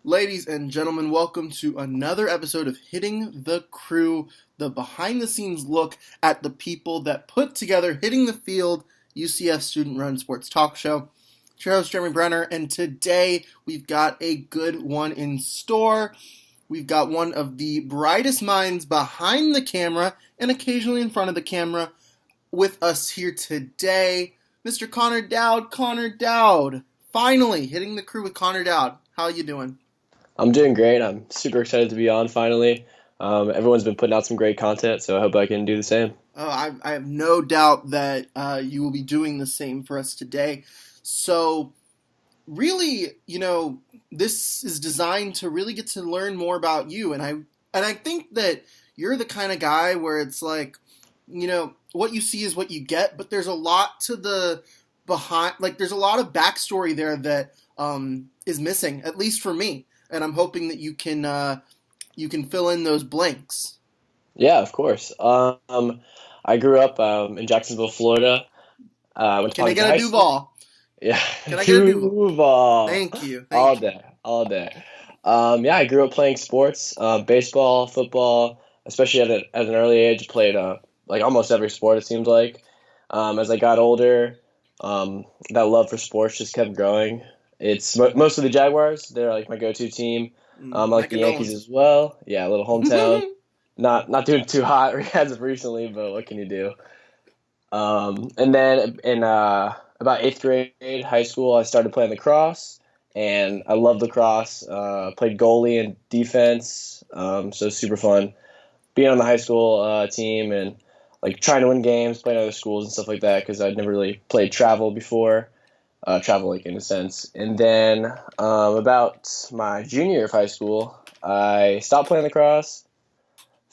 Ladies and gentlemen, welcome to another episode of Hitting the Crew, the behind the scenes look at the people that put together Hitting the Field, UCF student run sports talk show. It's your host, Jeremy Brener, and today we've got a good one in store. We've got one of the brightest minds behind the camera and occasionally in front of the camera with us here today, Mr. Connor Dowd. Connor Dowd, finally hitting the crew with Connor Dowd. How you doing? I'm doing great. I'm super excited to be on finally. Everyone's been putting out some great content, so I hope I can do the same. Oh, I have no doubt that you will be doing the same for us today. So, really, this is designed to really get to learn more about you, and I think that you're the kind of guy where it's like, what you see is what you get, but there's a lot to the behind, like there's a lot of backstory there that is missing, at least for me, and I'm hoping that you can fill in those blanks. Yeah, of course. I grew up in Jacksonville, Florida. Went to Can I Palmington get a High School. Duval? Yeah, Can I get a Duval? Duval. Thank you, All thank you. day, all day. Yeah, I grew up playing sports, baseball, football, especially at an early age. Played like almost every sport, it seems like. As I got older, that love for sports just kept growing. It's mostly the Jaguars. They're like my go-to team. I like Mecca the Yankees Nolans. as well. Yeah, a little hometown. Not doing too hot as of recently, but what can you do? And then in about eighth grade, high school, I started playing lacrosse, and I loved lacrosse. Played goalie and defense, so super fun being on the high school team and like trying to win games, playing other schools and stuff like that because I'd never really played travel before, travel like in a sense. And then about my junior year of high school, I stopped playing lacrosse.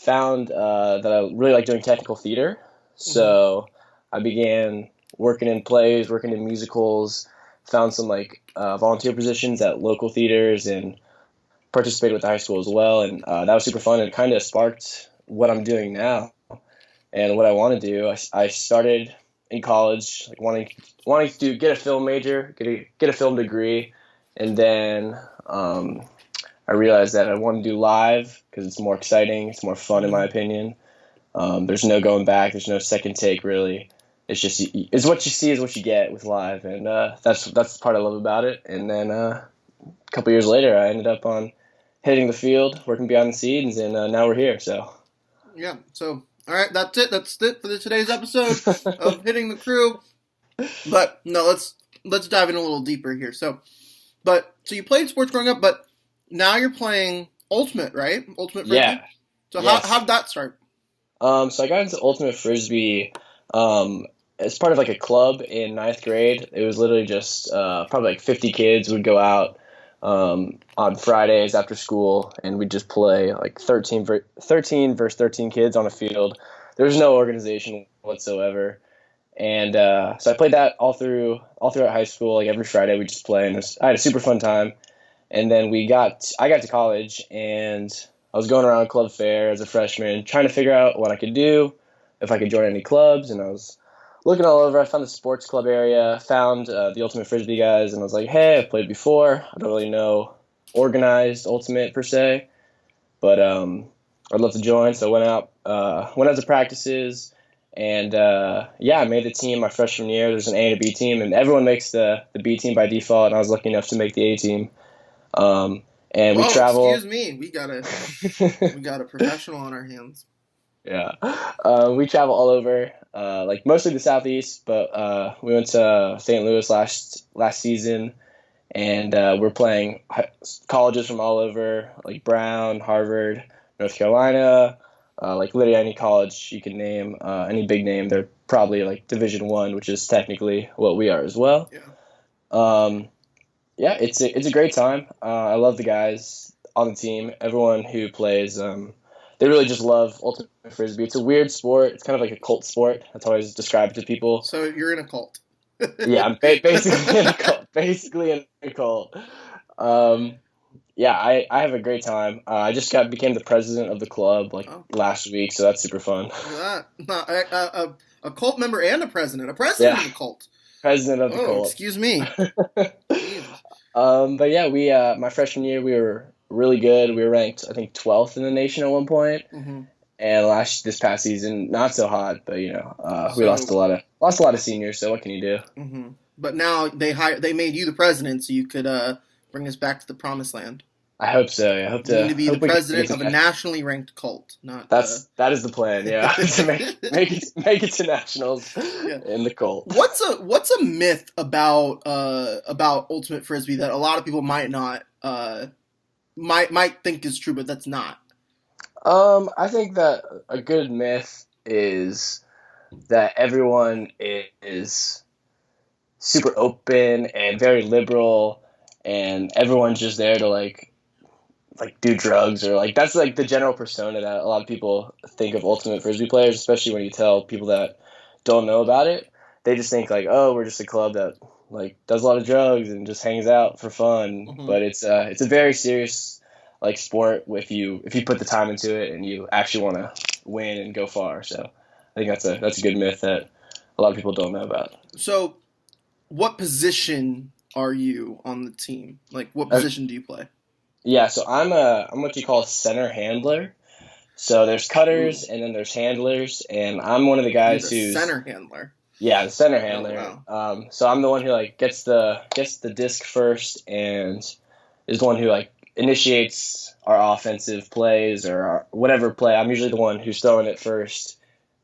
Found that I really like doing technical theater, Hmm. so I began working in plays, working in musicals. Found some like volunteer positions at local theaters and participated with the high school as well, and that was super fun. And it kind of sparked what I'm doing now and what I want to do. I started in college like wanting to get a film major, get a film degree, and then I realized that I want to do live because it's more exciting, it's more fun in my Hmm. opinion. There's no going back, there's no second take really. It's just it's what you see is what you get with live, and that's the part I love about it. And then a couple years later, I ended up on hitting the field, working behind the scenes, and now we're here. So Yeah. So, all right, that's it. That's it for today's episode of Hitting the Crew. But no, let's dive in a little deeper here. So you played sports growing up, but now you're playing ultimate, right? Ultimate frisbee. yeah, So yes. how'd that start? So I got into ultimate frisbee as part of like a club in ninth grade. It was literally just probably like 50 kids would go out on Fridays after school, and we'd just play like 13 versus 13 kids on a field. There was no organization whatsoever. And so I played that all throughout high school. Like every Friday, we just play, and I had a super fun time. And then I got to college, and I was going around club fair as a freshman, trying to figure out what I could do, if I could join any clubs. And I was looking all over. I found the sports club area, found the Ultimate Frisbee guys, and I was like, hey, I've played before. I don't really know organized Ultimate per se, but I'd love to join. So I went out to practices, and yeah, I made the team my freshman year. There's an A and a B team, and everyone makes the B team by default, and I was lucky enough to make the A team. And we Whoa, travel. excuse me. We got a professional on our hands. Yeah, we travel all over, like mostly the southeast, but we went to St. Louis last season, and we're playing colleges from all over, like Brown, Harvard, North Carolina, like literally any college you can name, any big name. They're probably like Division 1, which is technically what we are as well. Yeah. Um, yeah, it's a great time. I love the guys on the team. Everyone who plays, they really just love ultimate frisbee. It's a weird sport. It's kind of like a cult sport. That's how I always describe it to people. So you're in a cult. Yeah, I'm basically in a cult. Basically in a cult. Um, yeah, I have a great time. I just became the president of the club like Oh, last week, so that's super fun. look at that. A cult member and a president. A president Yeah, of the cult. president of the Oh, cult. excuse me. Jesus. But yeah, we my freshman year we were really good. We were ranked I think 12th in the nation at one point. Hmm. And this past season not so hot, but we lost So, a lot of seniors. So what can you do? hmm, but now they made you the president, so you could bring us back to the promised land. I hope so. Yeah, You need to be the hope we can make president it of a to nationally ranked cult, not. that is the plan. Yeah, to make it to nationals Yeah. in the Colt. What's a myth about ultimate frisbee that a lot of people might not might think is true, but that's not? I think that a good myth is that everyone is super open and very liberal, and everyone's just there to do drugs or that's like the general persona that a lot of people think of ultimate frisbee players, especially when you tell people that don't know about it. They just think like, oh, we're just a club that does a lot of drugs and just hangs out for fun. Hmm. But it's a very serious sport if you put the time into it and you actually want to win and go far. So I think that's a good myth that a lot of people don't know about. So, what position are you on the team? Like, what Uh, position do you play? yeah, so I'm what you call a center handler. So there's cutters Ooh, and then there's handlers, and I'm one of the you're guys the who's center handler. the center Oh handler. wow. So I'm the one who gets the disc first and is the one who initiates our offensive plays or whatever play. I'm usually the one who's throwing it first,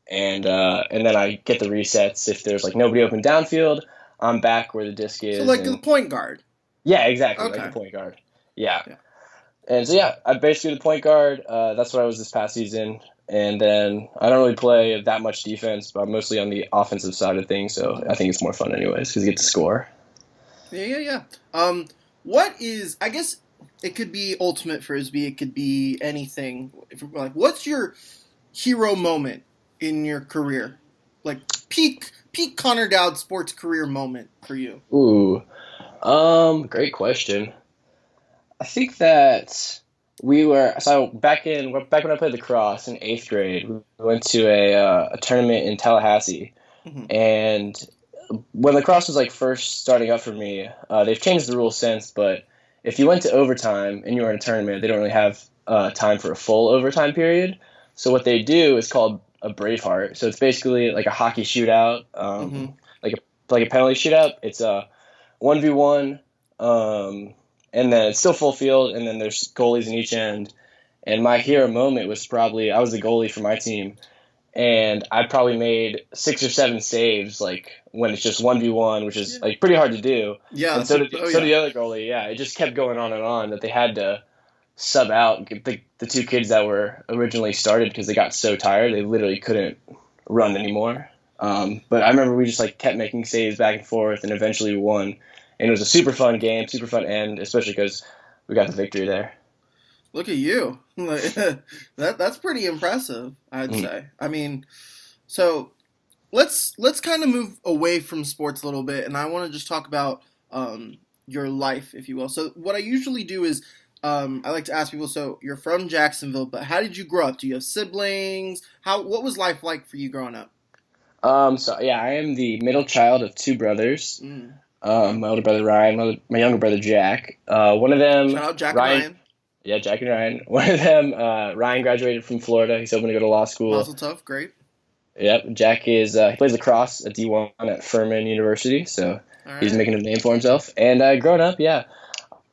and then I get the resets if there's nobody open downfield. I'm back where the disc So, is, like the and point guard. yeah, exactly like a Okay. point guard. Yeah. Yeah. And so yeah, I basically the point guard. That's what I was this past season. And then I don't really play that much defense, but I'm mostly on the offensive side of things. So Hmm. I think it's more fun anyways because you get to score. Yeah, yeah, yeah. What is? I guess it could be ultimate frisbee. It could be anything. Like, what's your hero moment in your career? Like peak Connor Dowd sports career moment for you. Ooh, great question. I think that we were so back when I played lacrosse in eighth grade. We went to a tournament in Tallahassee, Hmm. and when lacrosse was first starting up for me, they've changed the rules since. But if you went to overtime and you were in a tournament, they don't really have time for a full overtime period. So what they do is called a Braveheart. So it's basically like a hockey shootout, Hmm. like a penalty shootout. It's a 1v1, and then it's still full field, and then there's goalies in each end. And my hero moment was probably I was the goalie for my team, and I probably made 6 or 7 saves when it's just 1v1, which is Yeah. pretty hard to do. Yeah. And so did Oh so yeah. did the other goalie. Yeah, it just kept going on that they had to sub out the two kids that were originally started because they got so tired they literally couldn't run anymore. But I remember we just kept making saves back and forth, and eventually we won. And it was a super fun game, super fun end, especially because we got the victory there. Look at you. That's pretty impressive, I'd Mm. say. I mean, so let's kind of move away from sports a little bit, and I want to just talk about your life, if you will. So what I usually do is I like to ask people. So you're from Jacksonville, but how did you grow up? Do you have siblings? What was life like for you growing up? So yeah, I am the middle child of 2 brothers. Mm. My older brother Ryan, my younger brother Jack. One of them, Shout out Jack and Ryan. Ryan. Yeah, Jack and Ryan. One of them, Ryan graduated from Florida. He's hoping to go to law school. Mazel tov, great. Yep, Jack is he plays lacrosse at D1 at Furman University, so All he's right. making a name for himself. And growing up, yeah,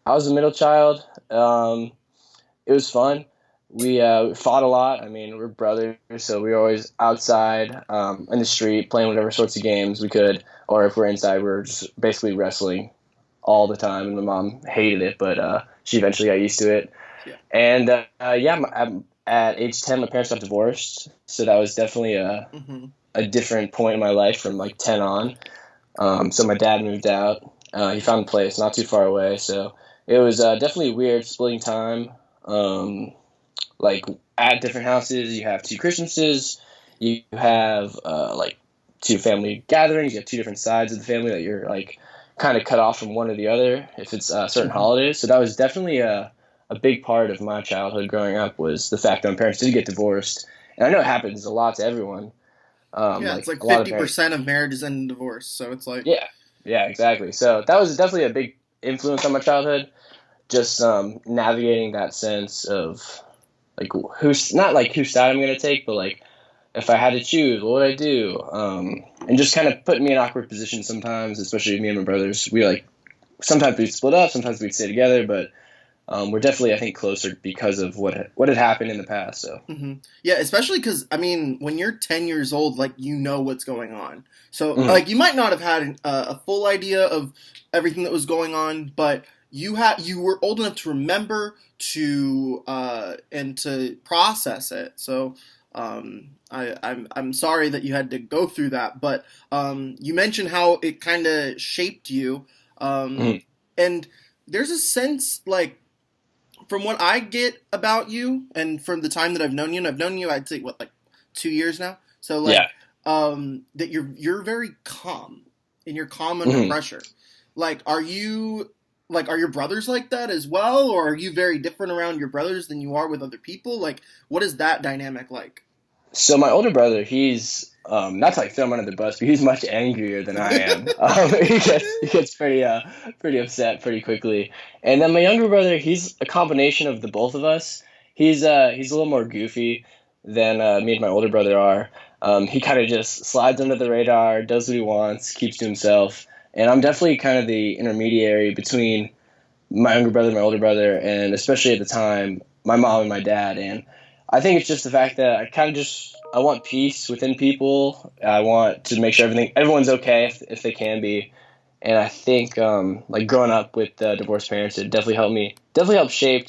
I was a middle child. It was fun. We fought a lot. I mean, we're brothers, so we were always outside in the street playing whatever sorts of games we could, or if we're inside, we were just basically wrestling all the time. And my mom hated it, but she eventually got used to it. Yeah. And yeah, at age 10, my parents got divorced, so that was definitely Hmm. a different point in my life from 10 on. So my dad moved out. He found a place not too far away, so it was definitely weird splitting time. Um, at different houses, you have 2 Christmases, you have 2 family gatherings, you have 2 different sides of the family that you're kind of cut off from one or the other if it's certain Hmm. holidays. So that was definitely a big part of my childhood growing up was the fact that my parents did get divorced, and I know it happens a lot to everyone. Yeah, it's like A lot of parents, 50% of marriages end in divorce. So it's like, yeah, yeah, exactly. So that was definitely a big influence on my childhood. Just navigating that sense of like who's not like whose side I'm gonna take, but like if I had to choose, what would I do? And just kind of putting me in awkward positions sometimes, especially me and my brothers. We like sometimes we'd split up, sometimes we'd stay together, but we're definitely I think closer because of what had happened in the past. So Yeah, especially because I mean, when you're 10 years old, like you know what's going on. So Mhm. like you might not have had a full idea of everything that was going on, but you were old enough to remember to and to process it. So I'm sorry that you had to go through that, but you mentioned how it kind of shaped you, Mhm. and there's a sense like from what I get about you, and from the time that I've known you, and I've known you, I'd say what like 2 years now. So Yeah. like, that you're very calm, and you're calm under Mhm. pressure. Like, are your brothers like that as well, or are you very different around your brothers than you are with other people? Like, what is that dynamic like? So my older brother, he's not to like throw him under the bus, but he's much angrier than I am. He gets pretty upset pretty quickly. And then my younger brother, he's a combination of the both of us. He's a little more goofy than me and my older brother are. He kind of just slides under the radar, does what he wants, keeps to himself. And I'm definitely kind of the intermediary between my younger brother, my older brother, and especially at the time, my mom and my dad. And I think it's just the fact that I want peace within people. I want to make sure everyone's okay if they can be. And I think like growing up with divorced parents, it definitely helped shape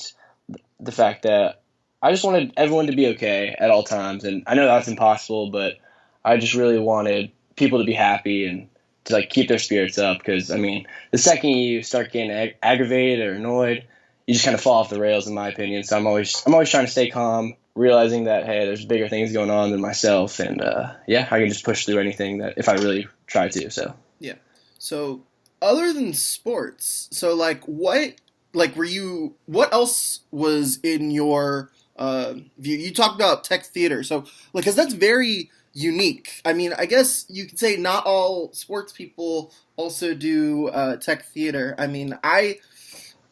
the fact that I just wanted everyone to be okay at all times. And I know that's impossible, but I just really wanted people to be happy and to like keep their spirits up. Because I mean, the second you start getting aggravated or annoyed, you just kind of fall off the rails, in my opinion. So I'm always trying to stay calm, realizing that hey, there's bigger things going on than myself, and yeah, I can just push through anything that if I really try to. So Yeah. So, other than sports, so like were you, what else was in your view? You talked about tech theater. So, like, cuz that's very unique. I mean, I guess you could say not all sports people also do tech theater. I mean, I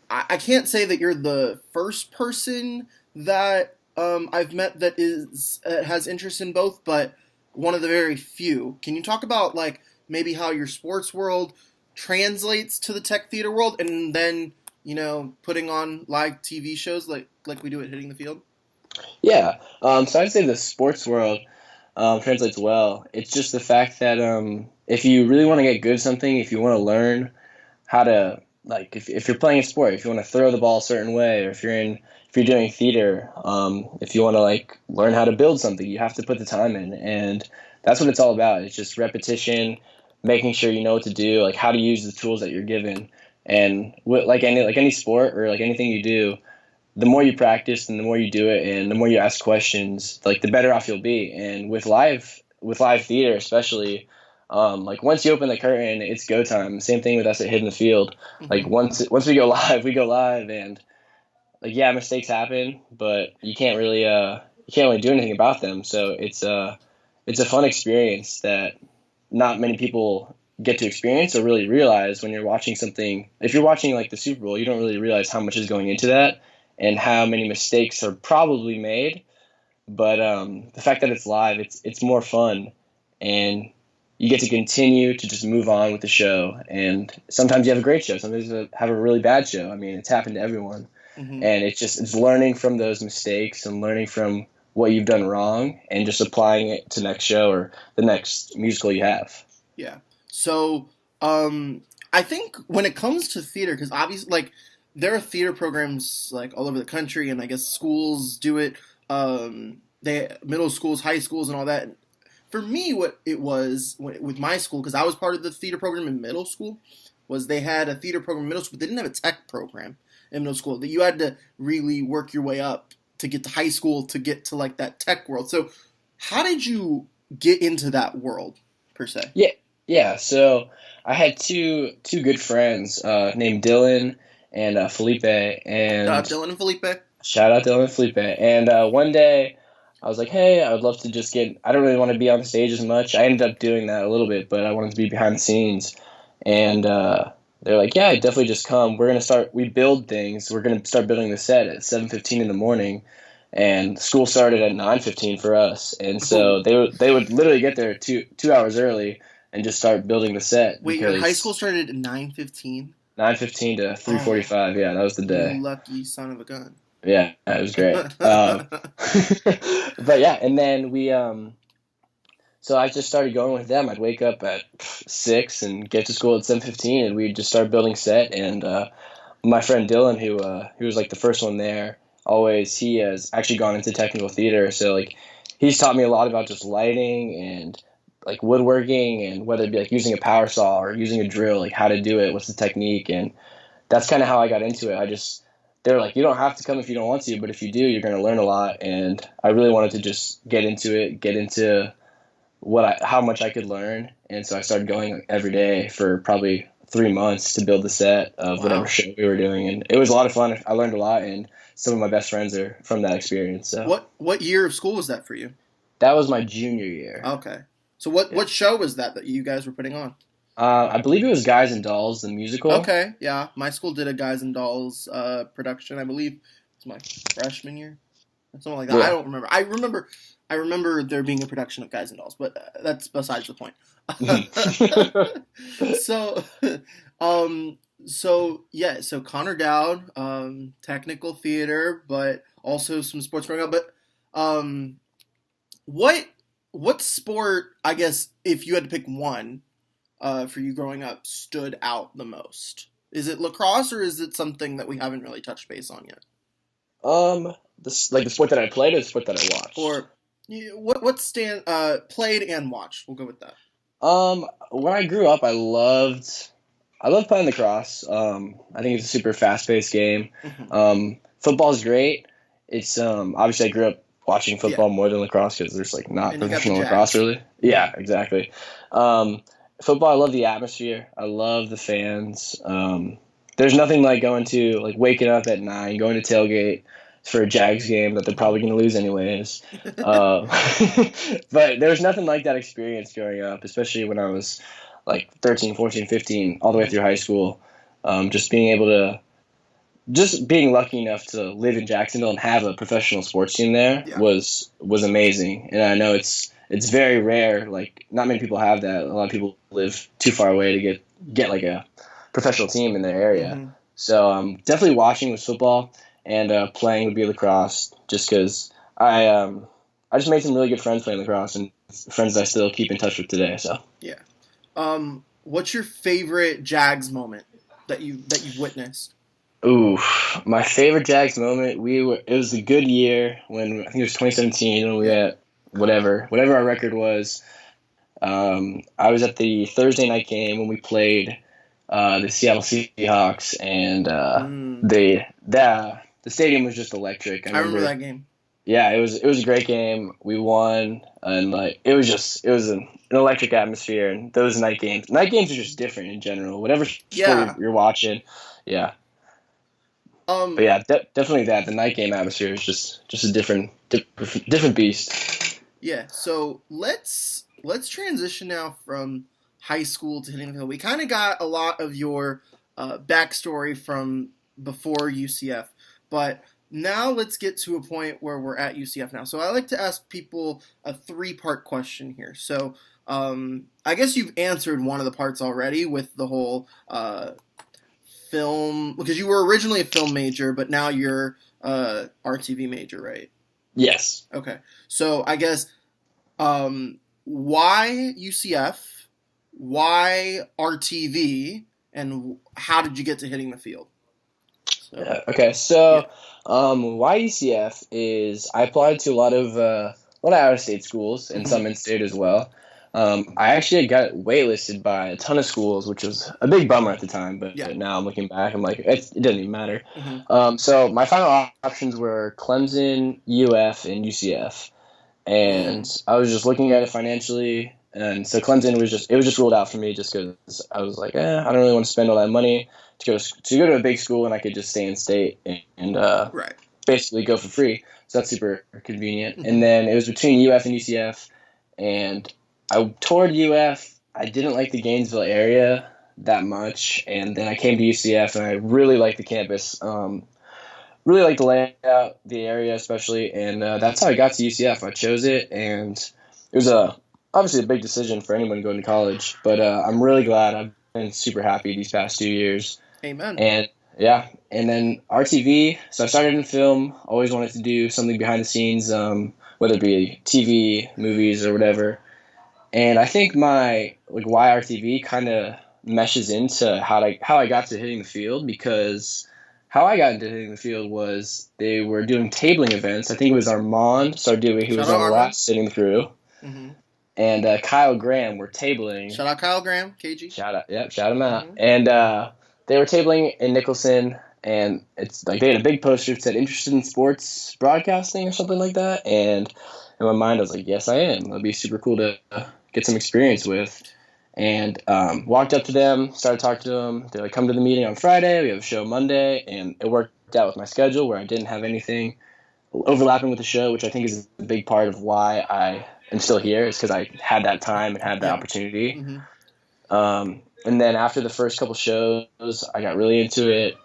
can't say that you're the first person that I've met that is has interest in both, but one of the very few. Can you talk about like maybe how your sports world translates to the tech theater world, and then putting on live TV shows like we do at Hitting the Field? yeah, so I'd say the sports world translates well. It's just the fact that if you really want to get good at something, if you want to learn how to like if you're playing a sport, if you want to throw the ball a certain way, or if you're doing theater, if you want to like learn how to build something, you have to put the time in, and that's what it's all about. It's just repetition, making sure you know what to do, like how to use the tools that you're given, and like any sport or like anything you do, the more you practice and the more you do it and the more you ask questions, like the better off you'll be. And with live theater especially, like once you open the curtain, it's go time. Same thing with us at Hidden the Field. Like Hmm. once we go live, and like yeah, mistakes happen, but you can't really do anything about them. So it's a fun experience that not many people get to experience or really realize when you're watching something. If you're watching like the Super Bowl, you don't really realize how much is going into that and how many mistakes are probably made. But the fact that it's live, it's more fun, and you get to continue to just move on with the show. And sometimes you have a great show, sometimes you have a really bad show. I mean, it's happened to everyone, Hmm. and it's learning from those mistakes and learning from what you've done wrong and just applying it to next show or the next musical you have. Yeah. So, I think when it comes to theater, because obviously, like, there are theater programs like all over the country, and I guess schools do it. They middle schools, high schools, and all that. For me, what it was with my school, because I was part of the theater program in middle school, was they had a theater program in middle school. They didn't have a tech program in middle school. That you had to really work your way up to get to high school to get to like that tech world. So, how did you get into that world per se? Yeah, yeah. So I had two good friends named Dylan and Felipe, and Dylan and Felipe. shout out Dylan and Felipe. And one day I was like, hey, I would love to just get. I don't really want to be on the stage as much. I ended up doing that a little bit, but I wanted to be behind the scenes. And they're like, yeah, definitely just come. We build things. We're going to start building the set at 7:15 in the morning. And school started at 9:15 for us. And so Oh, they would literally get there 2 hours early and just start building the set wait, your high school because started at 9:15? 9:15 to Oh, 3:45. Yeah, that was the you day. lucky son of a gun. Yeah, it was great. But yeah, and then so I just started going with them. I'd wake up at 6 and get to school at 7:15, and we'd just start building set. And my friend Dylan, who was like the first one there, he has actually gone into technical theater, so like he's taught me a lot about just lighting and like woodworking and whether it be like using a power saw or using a drill, like how to do it, what's the technique, and that's kind of how I got into it. They're like, you don't have to come if you don't want to, but if you do, you're going to learn a lot. And I really wanted to just get into it, get into how much I could learn. And so I started going every day for probably 3 months to build the set of whatever Wow. show we were doing. And it was a lot of fun. I learned a lot, and some of my best friends are from that experience. So What year of school was that for you? that was my junior year. Okay. So what Yeah. what show was that you guys were putting on? I believe it was Guys and Dolls, the musical. Okay, yeah. My school did a Guys and Dolls production. I believe it's my freshman year, something like that. I Yeah. don't remember. I remember there being a production of Guys and Dolls, but that's besides the point. so, um, so yeah. So Connor Dowd, technical theater, but also some sports growing up. But um, what what sport? I guess if you had to pick one for you growing up stood out the most? Is it lacrosse or is it something that we haven't really touched base on yet? This like the sport that I played or the sport that I watched. Or what stand played and watched? We'll go with that. When I grew up, I loved playing lacrosse. I think it's a super fast-paced game. Hmm. Football is great. It's obviously I grew up watching Yeah, football more than lacrosse because there's like not and you got the professional lacrosse Jags. really. Hmm. Yeah, exactly. Um, Football, I love the atmosphere. I love the fans. There's nothing like going to like waking up at 9, going to tailgate for a Jags game that they're probably going to lose anyways. Uh, but there was nothing like that experience growing up, especially when I was like 13, 14, 15, all the way Hmm. through high school. Just being lucky enough to live in Jacksonville and have a professional sports team there Yeah. was amazing. And I know it's very rare. Like not many people have that. A lot of people live too far away to get like a professional team in their area. Hmm. So definitely watching was football, and playing would be lacrosse. Just because I just made some really good friends playing lacrosse, and friends that I still keep in touch with today. So. Yeah. What's your favorite Jags moment that you've witnessed? Ooh, my favorite Jags moment. It was a good year when I think it was 2017 when we Yeah. had whatever our record was. I was at the Thursday night game when we played the Seattle Seahawks, and Mm, the stadium was just electric. I I remember remember. that game. Yeah, it was a great game. We won, and like it was an electric atmosphere. And those night games are just different in general. Whatever sport Yeah. you're watching, yeah. But Um. yeah, definitely the night game atmosphere is just a different beast. Yeah. So let's transition now from high school to hitting the field. We kind of got a lot of your backstory from before UCF, but now let's get to a point where we're at UCF now. So I like to ask people a three-part question here. So I guess you've answered one of the parts already with the whole film, because you were originally a film major, but now you're RTV major, right? Yes. Okay. So I guess why UCF, why RTV, and how did you get to hitting the field? So Yeah. Okay. yeah. So, YECF is I applied to a lot of out of state schools and Hmm. some in state as well. I actually got waitlisted by a ton of schools, which was a big bummer at the time. But Yeah. now I'm looking back, I'm like, it doesn't even matter. Hmm. So my final options were Clemson, UF, and UCF, and Mm. I was just looking at it financially. And so Clemson was just ruled out for me just because I was like, I don't really want to spend all that money to go to a big school and I could just stay in state and Right. basically go for free. So that's super convenient. And Hmm. then it was between UF and UCF, and I toured UF. I didn't like the Gainesville area that much. And then I came to UCF, and I really liked the campus. Really liked the layout, the area especially, and that's how I got to UCF. I chose it, and it was obviously a big decision for anyone going to college. But I'm really glad. I've been super happy these past 2 years. Amen. And yeah, and then RTV. So I started in film. Always wanted to do something behind the scenes, whether it be TV, movies, or whatever. And I think my why RTV kind of meshes into how I got to hitting the field, because how I got into hitting the field was they were doing tabling events. I think it was Armand started doing. He was on the last sitting through. Mm-hmm. And Kyle Graham were tabling. Shout out Kyle Graham, KG. Shout him out. Mm-hmm. And they were tabling in Nicholson, and it's like they had a big poster that said interested in sports broadcasting or something like that. And in my mind, I was like, yes, I am. It'd be super cool to get some experience with. And walked up to them, started talking to them. They're like, come to the meeting on Friday. We have a show Monday. And it worked out with my schedule where I didn't have anything overlapping with the show, which I think is a big part of why I am still here, is because I had that time and had the opportunity. Mm-hmm. And then after the first couple shows, I got really into it.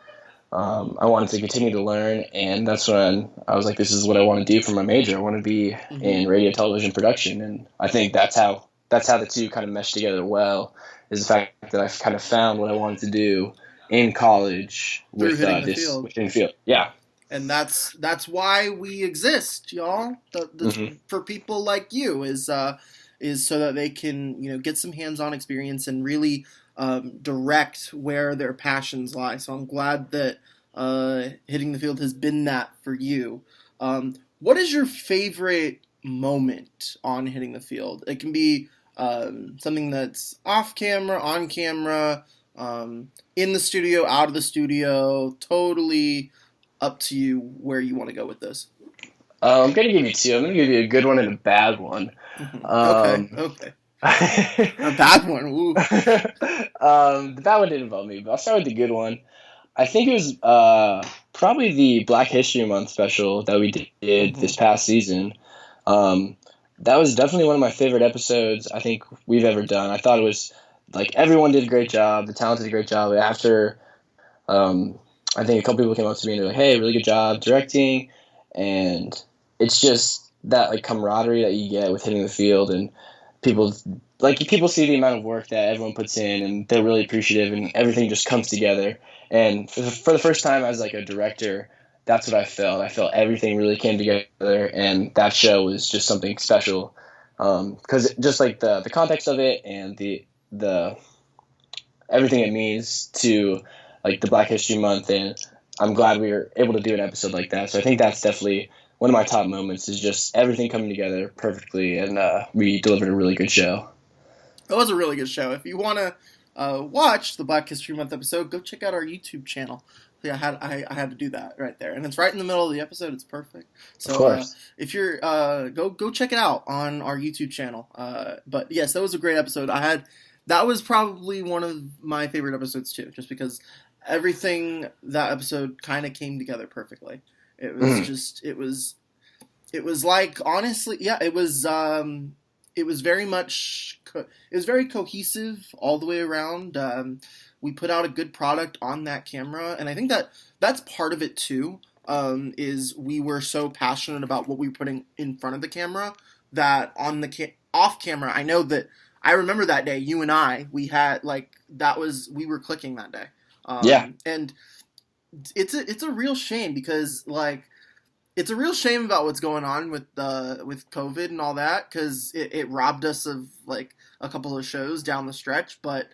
I wanted to continue to learn, and that's when I was like, this is what I want to do for my major. I want to be in radio, television production, and I think that's how the two kind of mesh together well, is the fact that I kind of found what I wanted to do in college with hitting the field. Yeah. And that's why we exist, y'all. For people like you is so that they can get some hands-on experience and really direct where their passions lie. So I'm glad that hitting the field has been that for you. What is your favorite moment on hitting the field? It can be something that's off camera, on camera, in the studio, out of the studio. Totally up to you where you want to go with this. I'm going to give you two. I'm going to give you a good one and a bad one. Okay. A bad one. Ooh. The bad one didn't involve me, but I'll start with the good one. I think it was probably the Black History Month special that we did this past season. That was definitely one of my favorite episodes I think we've ever done. I thought it was everyone did a great job. The talent did a great job. After I think a couple people came up to me and they're like, hey, really good job directing. And it's just that camaraderie that you get with hitting the field, and people see the amount of work that everyone puts in, and they're really appreciative, and everything just comes together. And for the first time as a director, that's what I felt. I felt everything really came together, and that show was just something special. Because just the context of it and the everything it means to the Black History Month, and I'm glad we were able to do an episode like that. So I think that's definitely one of my top moments, is just everything coming together perfectly, and we delivered a really good show. It was a really good show. If you want to watch the Black History Month episode, go check out our YouTube channel. Yeah, I had to do that right there, and it's right in the middle of the episode. It's perfect. So of course. If you're go check it out on our YouTube channel. But yes, that was a great episode. That was probably one of my favorite episodes too, just because everything that episode kind of came together perfectly. It was it was honestly, yeah, it was very cohesive all the way around. We put out a good product on that camera, and I think that's part of it too. Is we were so passionate about what we were putting in front of the camera that on the off camera, I remember that day, you and I, we had we were clicking that day. Yeah. And it's a real shame, because it's a real shame about what's going on with COVID and all that, because it robbed us of a couple of shows down the stretch, but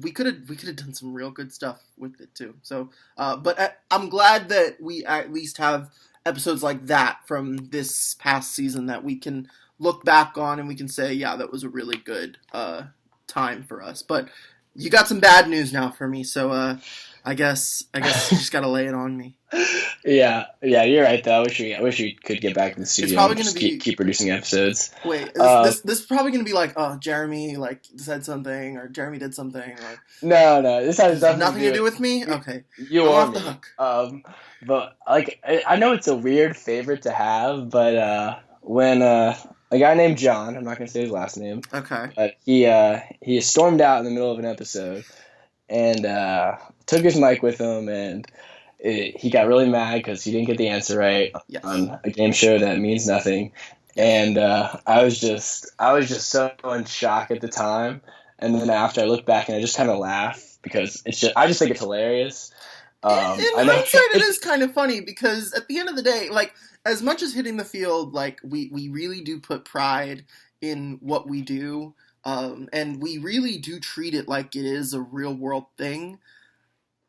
we could have done some real good stuff with it too. So, but I'm glad that we at least have episodes like that from this past season that we can look back on and we can say, yeah, that was a really good time for us. But you got some bad news now for me, so I guess you just gotta lay it on me. Yeah, you're right though. I wish we could get back in the studio and just keep producing episodes. Wait, this is probably gonna be Jeremy said something, or Jeremy did something, or no, this has nothing to do with me. Okay, you're off the hook. But I know it's a weird favorite to have, but when a guy named John. I'm not gonna say his last name, Okay. but he stormed out in the middle of an episode and took his mic with him, and he got really mad because he didn't get the answer right Yes. on a game show that means nothing. And I was just so in shock at the time, and then after I look back and I just kind of laugh because I just think it's hilarious. In hindsight, it is kind of funny because at the end of the day, like, as much as hitting the field, like, we really do put pride in what we do, and we really do treat it like it is a real world thing.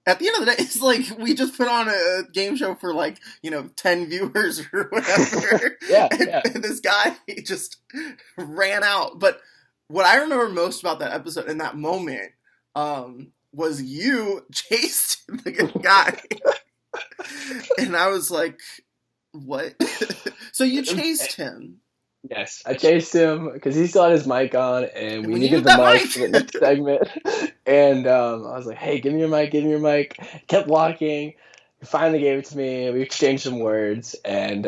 At the end of the day, it's like we just put on a game show for 10 viewers or whatever. And this guy just ran out. But what I remember most about that episode in that moment was you chased the guy. And I was like, what? So you chased him. Yes, I chased him because he still had his mic on, and we needed the mic for the next segment. And I was like, "Hey, give me your mic, give me your mic." Kept walking. He finally gave it to me. We exchanged some words, and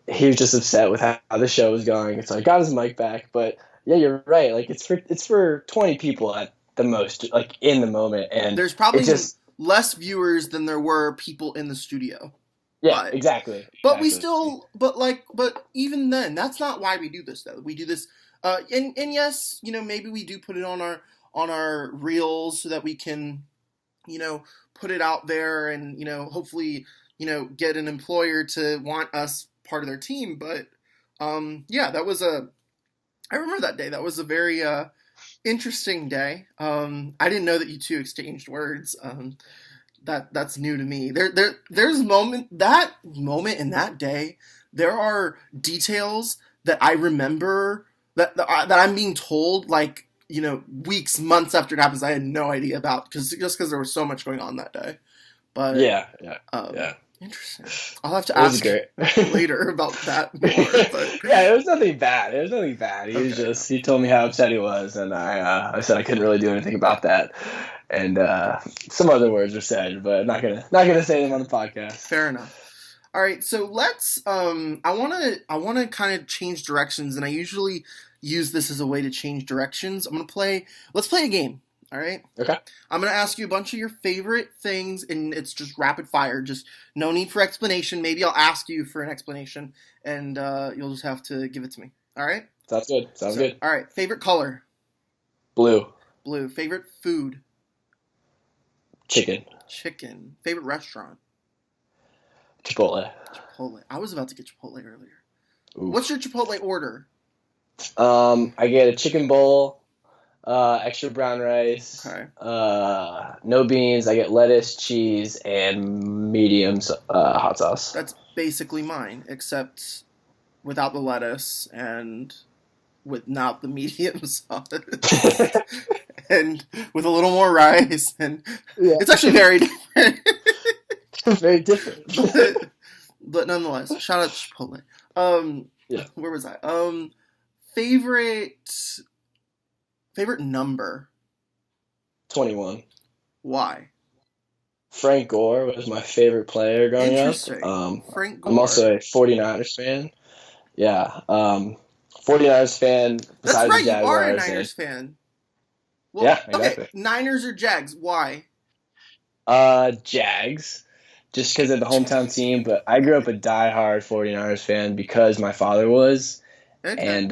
he was just upset with how the show was going. So I got his mic back. But yeah, you're right. Like it's for 20 people at the most, like in the moment, and there's probably less viewers than there were people in the studio. Yeah, exactly. But we still, but even then, that's not why we do this, though. We do this, and yes, maybe we do put it on our reels so that we can, put it out there and, hopefully, get an employer to want us part of their team. But, yeah, I remember that day. That was a very, interesting day. I didn't know that you two exchanged words. That's new to me. There's that moment in that day. There are details that I remember that I'm being told weeks, months after it happens. I had no idea about because there was so much going on that day. But yeah. Interesting. I'll have to ask later about that more. But yeah, it was nothing bad. He told me how upset he was, and I said I couldn't really do anything about that. And some other words were said, but not gonna say them on the podcast. Fair enough. All right, so let's. I wanna kind of change directions, and I usually use this as a way to change directions. Let's play a game. All right. Okay. I'm gonna ask you a bunch of your favorite things, and it's just rapid fire. Just no need for explanation. Maybe I'll ask you for an explanation, and you'll just have to give it to me. All right. Sounds good. Good. All right. Favorite color. Blue. Favorite food. Chicken. Favorite restaurant. Chipotle. I was about to get Chipotle earlier. Ooh. What's your Chipotle order? I get a chicken bowl, extra brown rice. Okay. No beans. I get lettuce, cheese, and medium hot sauce. That's basically mine, except without the lettuce and without the medium sauce. And with a little more rice, and it's actually very different. Very different. But nonetheless, shout out to Chipotle. Where was I? Favorite number? 21. Why? Frank Gore was my favorite player growing up. Frank Gore. I'm also a 49ers fan. Yeah. 49ers fan. That's right, you are a Niners fan. Well, yeah, exactly. Okay, Niners or Jags? Why? Jags. Just because of the hometown team, but I grew up a diehard 49ers fan because my father was. Okay. And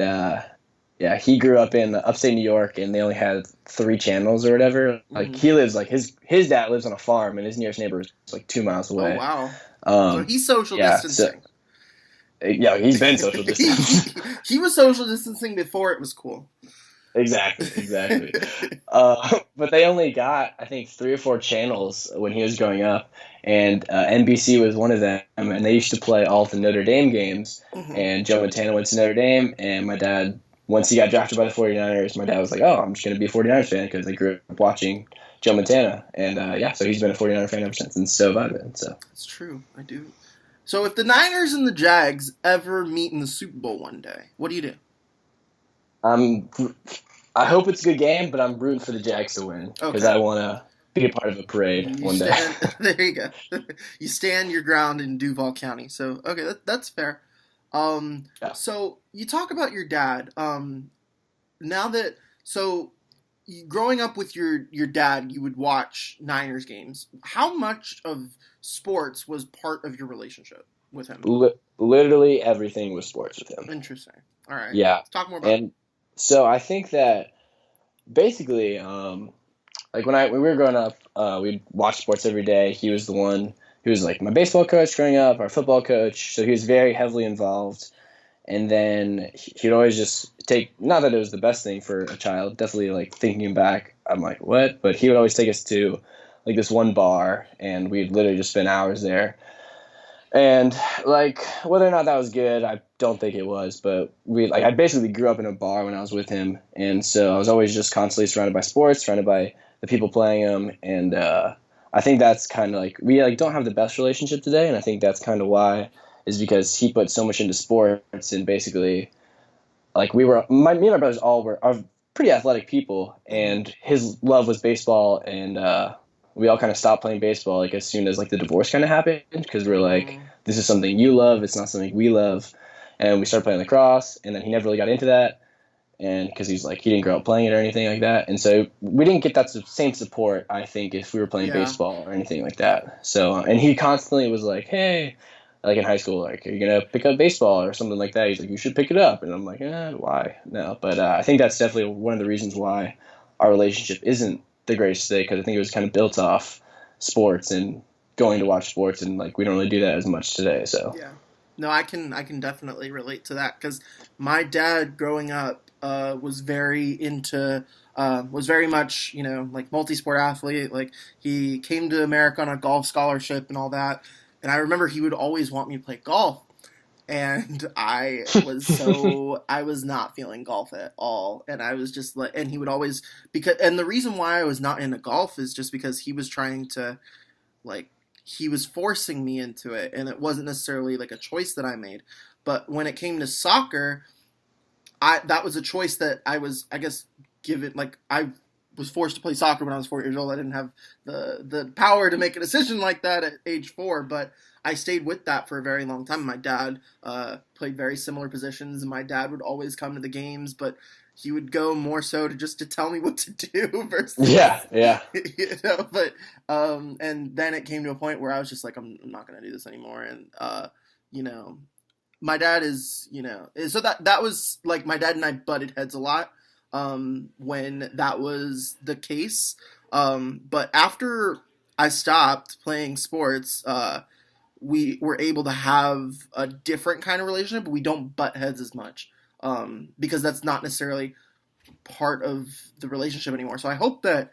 he grew up in upstate New York, and they only had 3 channels or whatever. Like he lives his dad lives on a farm, and his nearest neighbor is 2 miles away. Oh wow! So he's social distancing. He's been social distancing. He was social distancing before it was cool. Exactly. But they only got, I think, 3 or 4 channels when he was growing up, and NBC was one of them, and they used to play all the Notre Dame games, and Joe Montana went to Notre Dame, and my dad, once he got drafted by the 49ers, my dad was like, oh, I'm just going to be a 49ers fan because I grew up watching Joe Montana, and so he's been a 49er fan ever since, and so have I been. So. That's true, I do. So if the Niners and the Jags ever meet in the Super Bowl one day, what do you do? I hope it's a good game, but I'm rooting for the Jags to win because I want to be a part of a parade one day. There you go. You stand your ground in Duval County. So, okay, that's fair. Yeah. So you talk about your dad. Now that so growing up with your dad, you would watch Niners games. How much of sports was part of your relationship with him? Literally everything was sports with him. Interesting. All right, Yeah. let's talk more about it. And so I think that basically, like when we were growing up, we'd watch sports every day. He was the one who was like my baseball coach growing up, our football coach. So he was very heavily involved. And then he'd always just take, not that it was the best thing for a child, definitely like thinking back, I'm like, what? But he would always take us to like this one bar, and we'd literally just spend hours there. And like whether or not that was good, I don't think it was. But I basically grew up in a bar when I was with him, and so I was always just constantly surrounded by sports, surrounded by the people playing them, and I think that's kind of like we like don't have the best relationship today, and I think that's kind of why is because he put so much into sports, and basically like me and my brothers all are pretty athletic people, Mm-hmm. and his love was baseball, and we all kind of stopped playing baseball like as soon as like the divorce kind of happened because we were like, Mm-hmm. this is something you love, it's not something we love, and we started playing lacrosse, and then he never really got into that, and because he's like he didn't grow up playing it or anything like that, and so we didn't get that same support I think if we were playing Yeah. baseball or anything like that. So and he constantly was like, hey, like in high school, like, are you gonna pick up baseball or something like that? He's like, you should pick it up, and I'm like, why? No, but I think that's definitely one of the reasons why our relationship isn't the greatest today, because I think it was kind of built off sports and going to watch sports, and like we don't really do that as much today. So Yeah. No, I can definitely relate to that because my dad growing up was very into was very much like multi-sport athlete. Like he came to America on a golf scholarship and all that. And I remember he would always want me to play golf, and I was not feeling golf at all, and I was just like, and he would always because and the reason why I was not into golf is just because he was trying to like he was forcing me into it, and it wasn't necessarily like a choice that I made. But when it came to soccer, I that was a choice that I was, I guess, given. Like I was forced to play soccer when I was 4 years old. I didn't have the power to make a decision like that at age 4, but I stayed with that for a very long time. My dad played very similar positions, and my dad would always come to the games, but he would go more so to just to tell me what to do yeah, versus yeah, but and then it came to a point where I was just like, I'm not gonna do this anymore, and you know my dad is, so that was like my dad and I butted heads a lot when that was the case. But after I stopped playing sports, we were able to have a different kind of relationship, but we don't butt heads as much because that's not necessarily part of the relationship anymore. So I hope that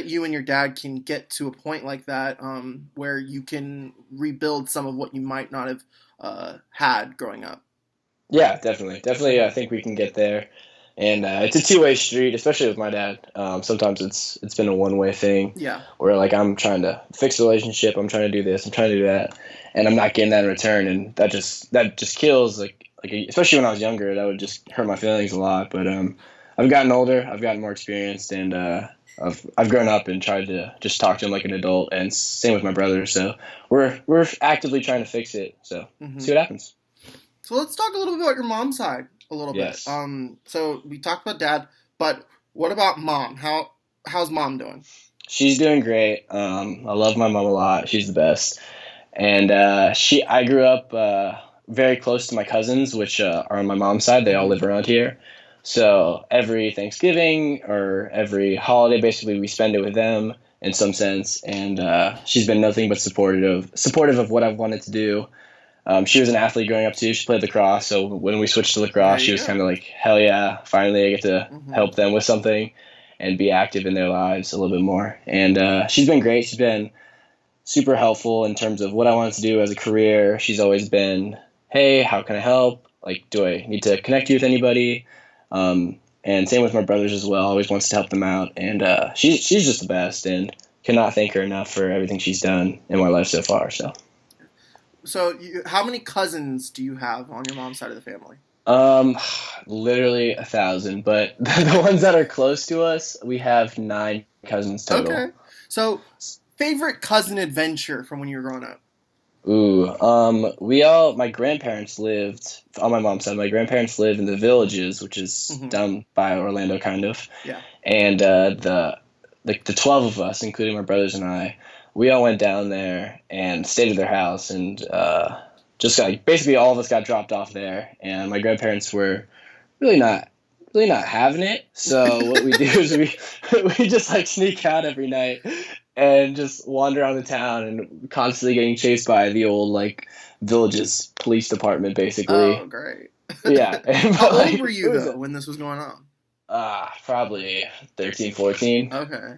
you and your dad can get to a point like that where you can rebuild some of what you might not have had growing up. yeah, definitely. I think we can get there. And it's a two-way street, especially with my dad. Sometimes it's been a one-way thing, Yeah. where like I'm trying to fix the relationship, I'm trying to do this, I'm trying to do that, and I'm not getting that in return, and that just kills like especially when I was younger, that would just hurt my feelings a lot. But I've gotten older, I've gotten more experienced, and I've grown up and tried to just talk to him like an adult, and same with my brother. So we're actively trying to fix it. So Hmm. see what happens. So let's talk a little bit about your mom's side a little bit. Yes. So we talked about dad, but what about mom? How's mom doing? She's doing great. I love my mom a lot. She's the best. And I grew up very close to my cousins, which are on my mom's side. They all Hmm. live around here. So every Thanksgiving or every holiday, basically, we spend it with them in some sense. And she's been nothing but supportive of what I've wanted to do. She was an athlete growing up too. She played lacrosse. So when we switched to There lacrosse, she you was go. kind of like, hell yeah, finally I get to Hmm. help them with something and be active in their lives a little bit more. And she's been great. She's been super helpful in terms of what I wanted to do as a career. She's always been, hey, how can I help? Like, do I need to connect you with anybody? And same with my brothers as well. Always wants to help them out. And she's just the best, and cannot thank her enough for everything she's done in my life so far. So. So how many cousins do you have on your mom's side of the family? Um, Literally 1,000, but the ones that are close to us, we have 9 cousins Okay. total. So favorite cousin adventure from when you were growing up? My grandparents lived on my mom's side. My grandparents lived in the Villages, which is Hmm. down by Orlando, kind of. Yeah. And the 12 of us, including my brothers and I, we all went down there and stayed at their house, and just got basically all of us got dropped off there. And my grandparents were really not really not having it. So what we do is we just like sneak out every night and just wander around the town and constantly getting chased by the old like village's police department, Oh, basically. great. Yeah, How but old like were it you was though when this was going on? probably 13, 14. Okay.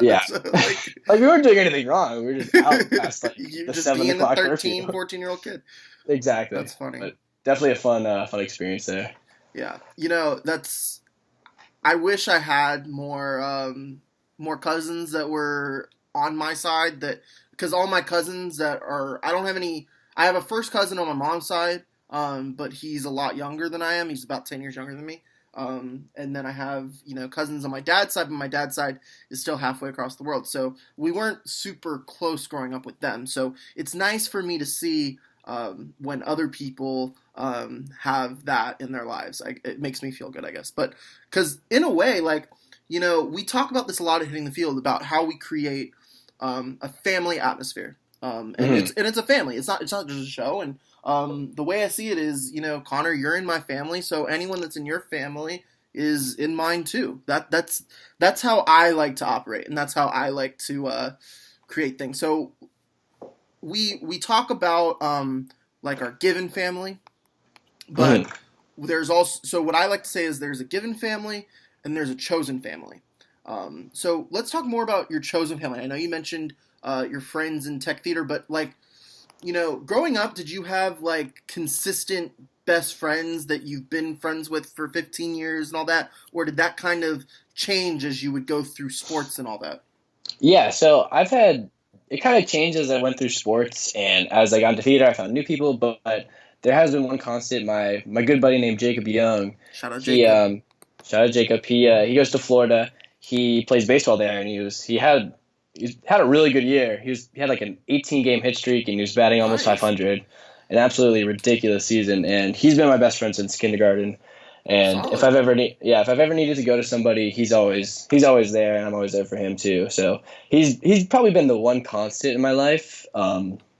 Yeah. So, like Like we weren't doing anything wrong. We were just out past like you the just seven being a o'clock curfew. 13, 14-year-old kid. Exactly. That's funny. But definitely a fun experience there. Yeah. That's I wish I had more cousins that were on my side that because all my cousins that are I don't have any I have a first cousin on my mom's side, but he's a lot younger than I am. He's about 10 years younger than me. And then I have, cousins on my dad's side, but my dad's side is still halfway across the world. So we weren't super close growing up with them. So it's nice for me to see when other people have that in their lives. It makes me feel good, I guess. But because in a way, like, we talk about this a lot at Hitting the Field about how we create a family atmosphere. And Hmm. it's a family. It's not just a show. And the way I see it is, Connor, you're in my family, so anyone that's in your family is in mine too. That's how I like to operate, and that's how I like to create things. So we talk about like our given family, but Hmm. there's also so what I like to say is there's a given family and there's a chosen family. So let's talk more about your chosen family. I know you mentioned your friends in tech theater, but like growing up, did you have like consistent best friends that you've been friends with for 15 years and all that? Or did that kind of change as you would go through sports and all that? Yeah, so I've had it kind of changed as I went through sports and as I got into theater, I found new people, but there has been one constant. My good buddy named Jacob Young, Shout out he Jacob. shout out Jacob. He goes to Florida. He plays baseball there, and he had a really good year. He had like an 18 game hit streak, and he was batting almost Nice. 500, an absolutely ridiculous season. And he's been my best friend since kindergarten. And Solid. if I've ever needed to go to somebody, he's always there, and I'm always there for him too. So he's probably been the one constant in my life,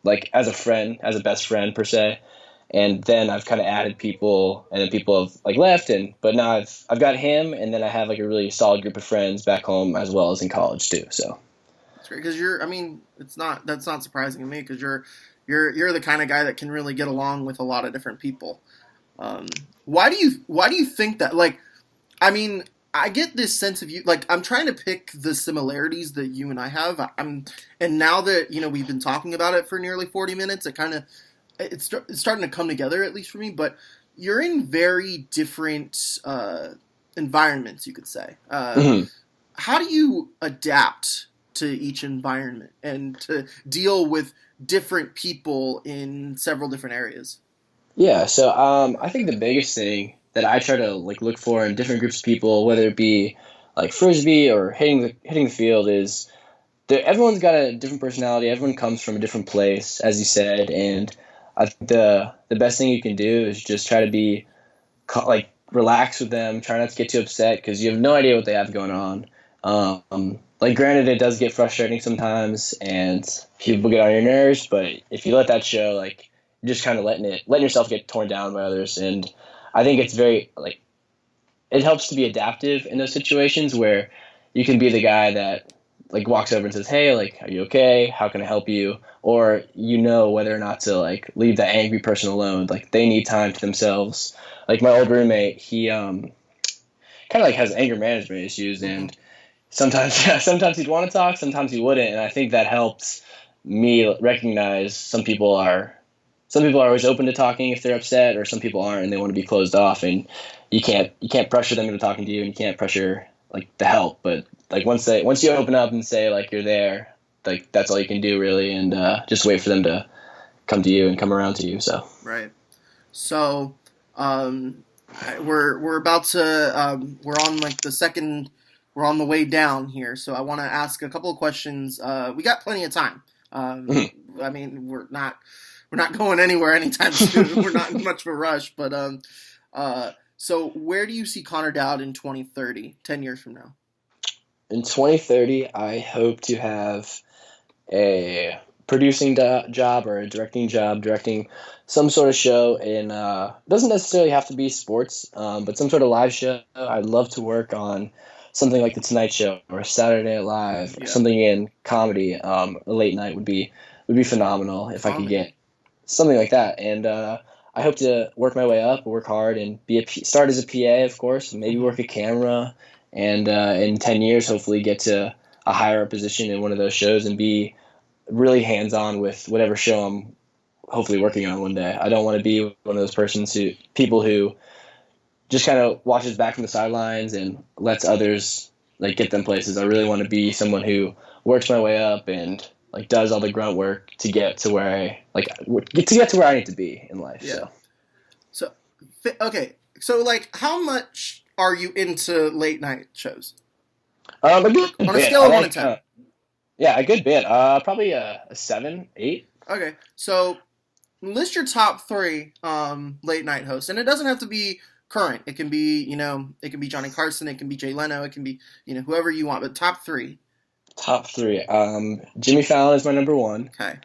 like as a friend, as a best friend per se. And then I've kind of added people, and then people have like left, and but now I've got him, and then I have like a really solid group of friends back home as well as in college too. So That's great because I mean, that's not surprising to me because you're the kind of guy that can really get along with a lot of different people. Why do you think that? Like, I mean, I get this sense of you. Like, I'm trying to pick the similarities that you and I have. And now that we've been talking about it for nearly 40 minutes, it's starting to come together at least for me. But you're in very different environments, you could say. mhm. How do you adapt to each environment and to deal with different people in several different areas? Yeah, so I think the biggest thing that I try to like look for in different groups of people, whether it be like frisbee or hitting the field, is that everyone's got a different personality. Everyone comes from a different place, as you said, and I think the best thing you can do is just try to be like relax with them. Try not to get too upset because you have no idea what they have going on. Like granted, it does get frustrating sometimes, and people get on your nerves. But if you let that show, like you're just kind of letting yourself get torn down by others. And I think it's very like it helps to be adaptive in those situations where you can be the guy that like walks over and says, "Hey, like, are you okay? How can I help you?" Or you know whether or not to like leave that angry person alone. Like they need time to themselves. Like my old roommate, he kind of like has anger management issues, Hmm. and sometimes yeah, sometimes he'd want to talk, sometimes he wouldn't, and I think that helps me recognize some people are always open to talking if they're upset, or some people aren't and they want to be closed off, and you can't pressure them into talking to you, and you can't pressure like the help, but like once you open up and say like you're there, like that's all you can do really, and just wait for them to come to you and come around to you. So Right. So, we're about to we're on like the second we're on the way down here. So I want to ask a couple of questions. We got plenty of time, I mean, we're not going anywhere anytime soon. We're not in much of a rush, but so where do you see Connor Dowd in 2030, 10 years from now? In 2030, I hope to have a producing job or a directing job, directing some sort of show in, doesn't necessarily have to be sports, but some sort of live show. I'd love to work on something like The Tonight Show or Saturday Night Live, or Yeah. something in comedy. A late night would be phenomenal if I could get something like that. And I hope to work my way up, work hard, and start as a PA, of course, maybe work a camera, and in 10 years, hopefully get to a higher position in one of those shows and be really hands-on with whatever show I'm hopefully working on one day. I don't want to be one of those people who just kind of watches back from the sidelines and lets others like get them places. I really want to be someone who works my way up and like does all the grunt work to get to where I need to be in life. Yeah. So okay. So like, how much are you into late night shows? A good On a bit. scale of 1 to 10. Yeah, a good bit. Probably a 7, 8. Okay, so list your top 3 late night hosts, and it doesn't have to be current. It can be, it can be Johnny Carson, it can be Jay Leno, it can be, whoever you want. But top 3. Top 3. Jimmy Fallon is my number 1. Okay.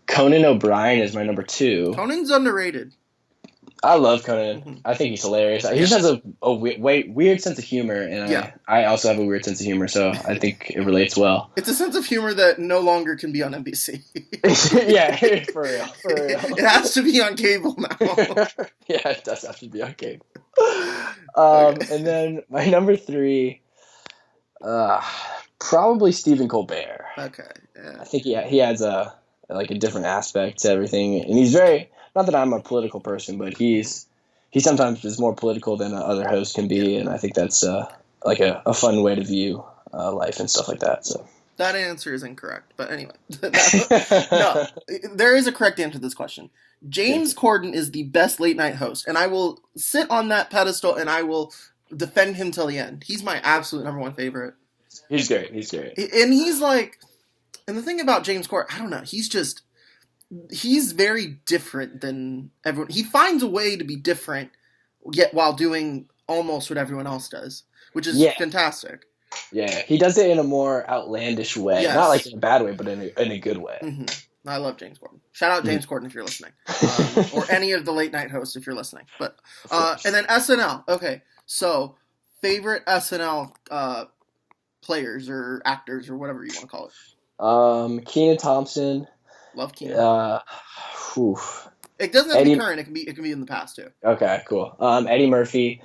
Conan O'Brien is my number 2. Conan's underrated. I love Conan. Mm-hmm. I think he's hilarious. He just has a weird sense of humor, and I also have a weird sense of humor, so I think it relates well. It's a sense of humor that no longer can be on NBC. Yeah, for real. It has to be on cable now. Yeah, it does have to be on cable. And then my number 3, probably Stephen Colbert. Okay. Yeah. I think he adds a different aspect to everything, and he's very. Not that I'm a political person, but he sometimes is more political than other hosts can be, and I think that's like a fun way to view life and stuff like that. So that answer is incorrect, but anyway, no, there is a correct answer to this question. James Corden is the best late night host, and I will sit on that pedestal and I will defend him till the end. He's my absolute number 1 favorite. He's great. And he's like, and the thing about James Corden, I don't know, he's very different than everyone. He finds a way to be different, yet while doing almost what everyone else does, which is fantastic. Yeah, he does it in a more outlandish way. Yes. Not like in a bad way, but in a good way. Mm-hmm. I love James Corden. Shout out James Corden if you're listening. Or any of the late night hosts if you're listening. But and then SNL. Okay, so favorite SNL players or actors or whatever you want to call it. Kenan Thompson. Love Kenan. It doesn't have to be current. It can be in the past too. Okay, cool. Eddie Murphy.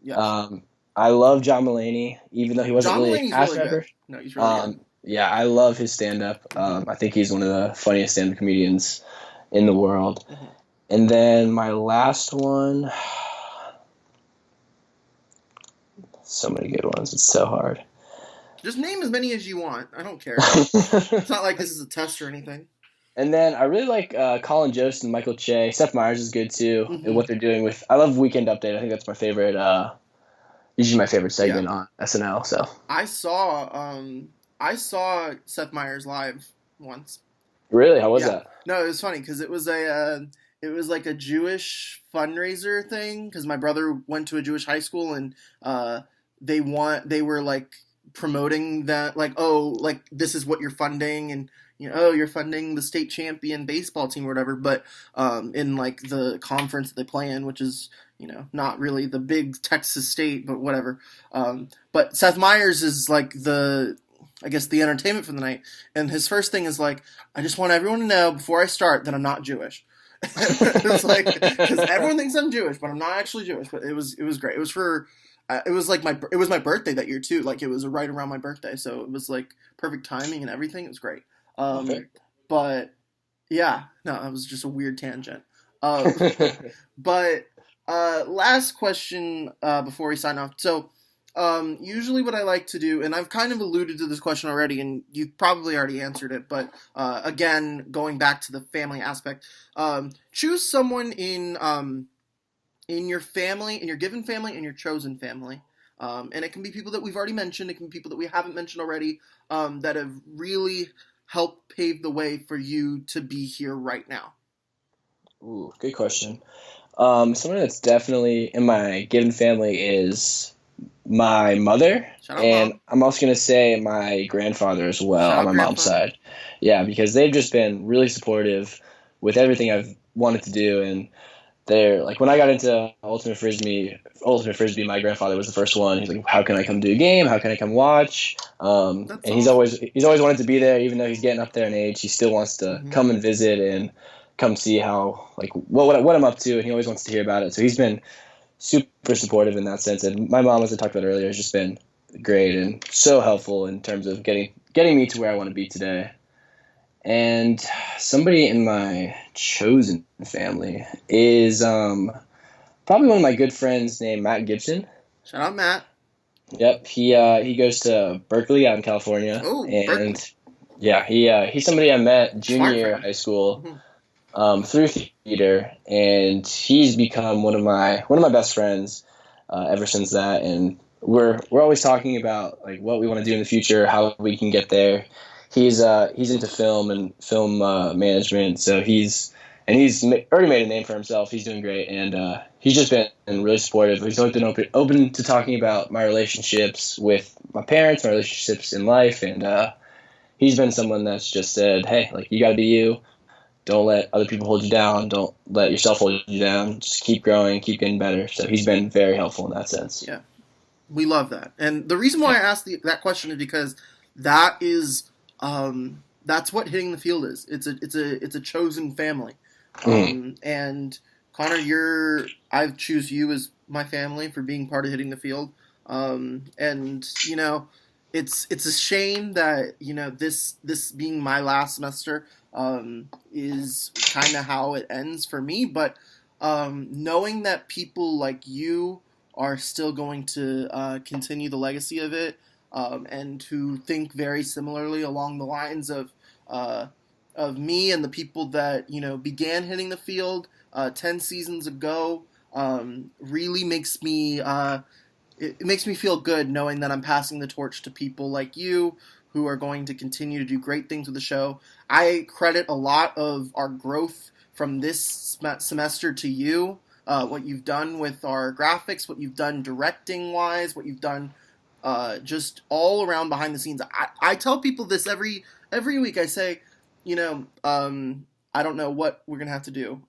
Yeah. I love John Mulaney, even though he wasn't really a cast member. No, he's really good. Yeah, I love his stand-up. I think he's one of the funniest stand-up comedians in the world. Mm-hmm. And then my last one, so many good ones. It's so hard. Just name as many as you want. I don't care. It's not like this is a test or anything. And then I really like Colin Jost and Michael Che. Seth Meyers is good too. Mm-hmm. And what they're doing with, I love Weekend Update. I think that's my favorite. Usually my favorite segment on SNL. So I saw Seth Meyers live once. Really? How was that? No, it was funny because it was like a Jewish fundraiser thing. Because my brother went to a Jewish high school and they were like promoting that, like, oh, like this is what you're funding, and you're funding the state champion baseball team or whatever, but in like the conference that they play in, which is not really the big Texas state, but whatever. But Seth Meyers is like the entertainment for the night, and his first thing is like, I just want everyone to know before I start that I'm not Jewish. It's like, because everyone thinks I'm Jewish, but I'm not actually Jewish. But it was great. It was for. It was my birthday that year too. Like it was right around my birthday, so it was like perfect timing and everything. It was great. But yeah, no, it was just a weird tangent. But last question before we sign off. So usually what I like to do, and I've kind of alluded to this question already, and you've probably already answered it, but again, going back to the family aspect, choose someone in your family, in your given family, and your chosen family, And it can be people that we've already mentioned. It can be people that we haven't mentioned already, that have really helped pave the way for you to be here right now. Ooh, good question. Someone that's definitely in my given family is my mother, Shout out, and Mom. I'm also gonna say my grandfather as well Shout on out, my mom's Grandpa. side. Yeah, because they've just been really supportive with everything I've wanted to do, and they're like when I got into ultimate frisbee, my grandfather was the first one. He's like, "How can I come do a game? How can I come watch?" That's And awesome. he's always wanted to be there, even though he's getting up there in age. He still wants to Hmm. come and visit and come see how like what I'm up to, and he always wants to hear about it. So he's been super supportive in that sense. And my mom, as I talked about earlier, has just been great and so helpful in terms of getting me to where I want to be today. And somebody in my chosen family is probably one of my good friends named Matt Gibson. Shout out, Matt. Yep, he goes to Berkeley out in California, Oh, and Berkeley. yeah, he's somebody I met junior Smart year of friend. high school Hmm. through theater, and he's become one of my best friends ever since that. And we're always talking about like what we want to do in the future, how we can get there. He's into film and film management, so already made a name for himself. He's doing great, and he's just been really supportive. He's always been open to talking about my relationships with my parents, my relationships in life, and he's been someone that's just said, "Hey, like you got to be you. Don't let other people hold you down. Don't let yourself hold you down. Just keep growing, keep getting better." So he's been very helpful in that sense. Yeah, we love that. And the reason why I asked that question is because that is that's what hitting the field is. It's a chosen family. Mm. And Connor, I choose you as my family for being part of hitting the field. And it's a shame that this being my last semester is kind of how it ends for me. But knowing that people like you are still going to continue the legacy of it, and who think very similarly along the lines uh, of me and the people that began hitting the field 10 seasons ago, really makes me it makes me feel good knowing that I'm passing the torch to people like you who are going to continue to do great things with the show. I credit a lot of our growth from this semester to you. What you've done with our graphics, what you've done directing wise, what you've done just all around behind the scenes. I tell people this every week. I say, I don't know what we're gonna have to do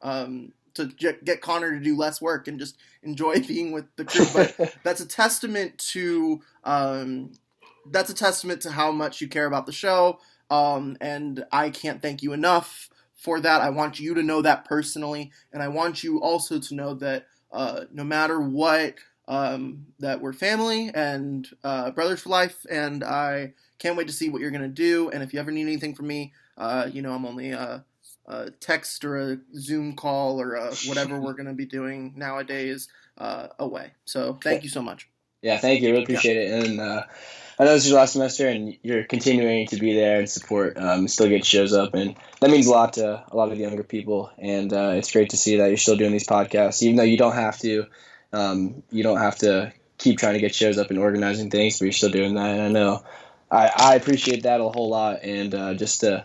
to get Connor to do less work and just enjoy being with the crew. But that's a testament to how much you care about the show, and I can't thank you enough for that. I want you to know that personally, and I want you also to know that no matter what, that we're family and brothers for life, and I can't wait to see what you're gonna do. And if you ever need anything from me, I'm only a text or a Zoom call or whatever we're gonna be doing nowadays away. So thank you so much. Yeah, thank you. I really Yeah. appreciate it. And I know this is your last semester, and you're continuing to be there and support, still get shows up, and that means a lot to a lot of younger people. And it's great to see that you're still doing these podcasts, even though you don't have to. You don't have to keep trying to get shows up and organizing things, but you're still doing that. And I know I appreciate that a whole lot, and just to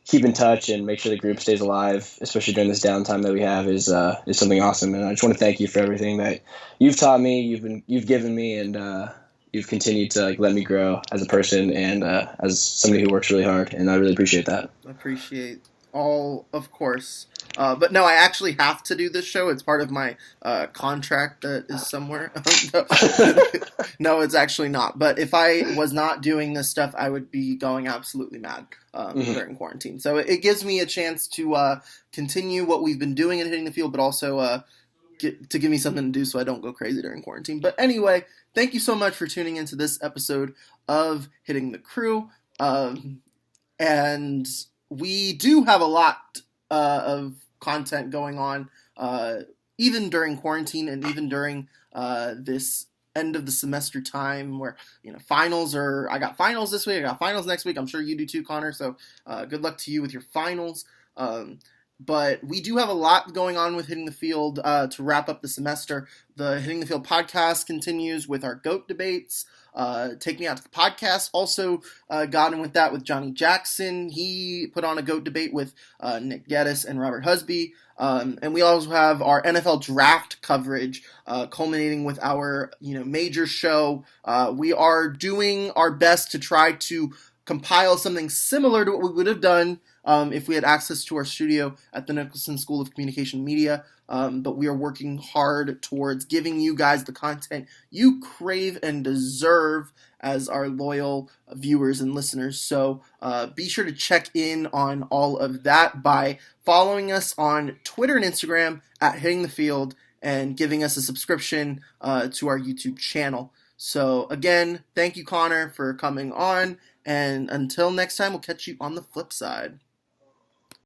keep in touch and make sure the group stays alive, especially during this downtime that we have, is something awesome. And I just want to thank you for everything that you've taught me, you've given me, and you've continued to like let me grow as a person and as somebody who works really hard. And I really appreciate that. Appreciate all, of course. But no, I actually have to do this show. It's part of my contract that is somewhere. No, no, it's actually not. But if I was not doing this stuff, I would be going absolutely mad Mhm. during quarantine. So it gives me a chance to continue what we've been doing at Hitting the Field, but also to give me something to do so I don't go crazy during quarantine. But anyway, thank you so much for tuning into this episode of Hitting the Crew. And we do have a lot of content going on, even during quarantine and even during this end of the semester time where finals are. I got finals this week. I got finals next week. I'm sure you do too, Connor. So good luck to you with your finals. Um, But we do have a lot going on with Hitting the Field to wrap up the semester. The Hitting the Field podcast continues with our GOAT debates. Take Me Out to the Podcast also got in with that with Johnny Jackson. He put on a GOAT debate with Nick Geddes and Robert Husby. And we also have our NFL draft coverage culminating with our major show. We are doing our best to try to compile something similar to what we would have done if we had access to our studio at the Nicholson School of Communication Media. But we are working hard towards giving you guys the content you crave and deserve as our loyal viewers and listeners. So be sure to check in on all of that by following us on Twitter and Instagram at Hitting the Field and giving us a subscription to our YouTube channel. So again, thank you, Connor, for coming on. And until next time, we'll catch you on the flip side.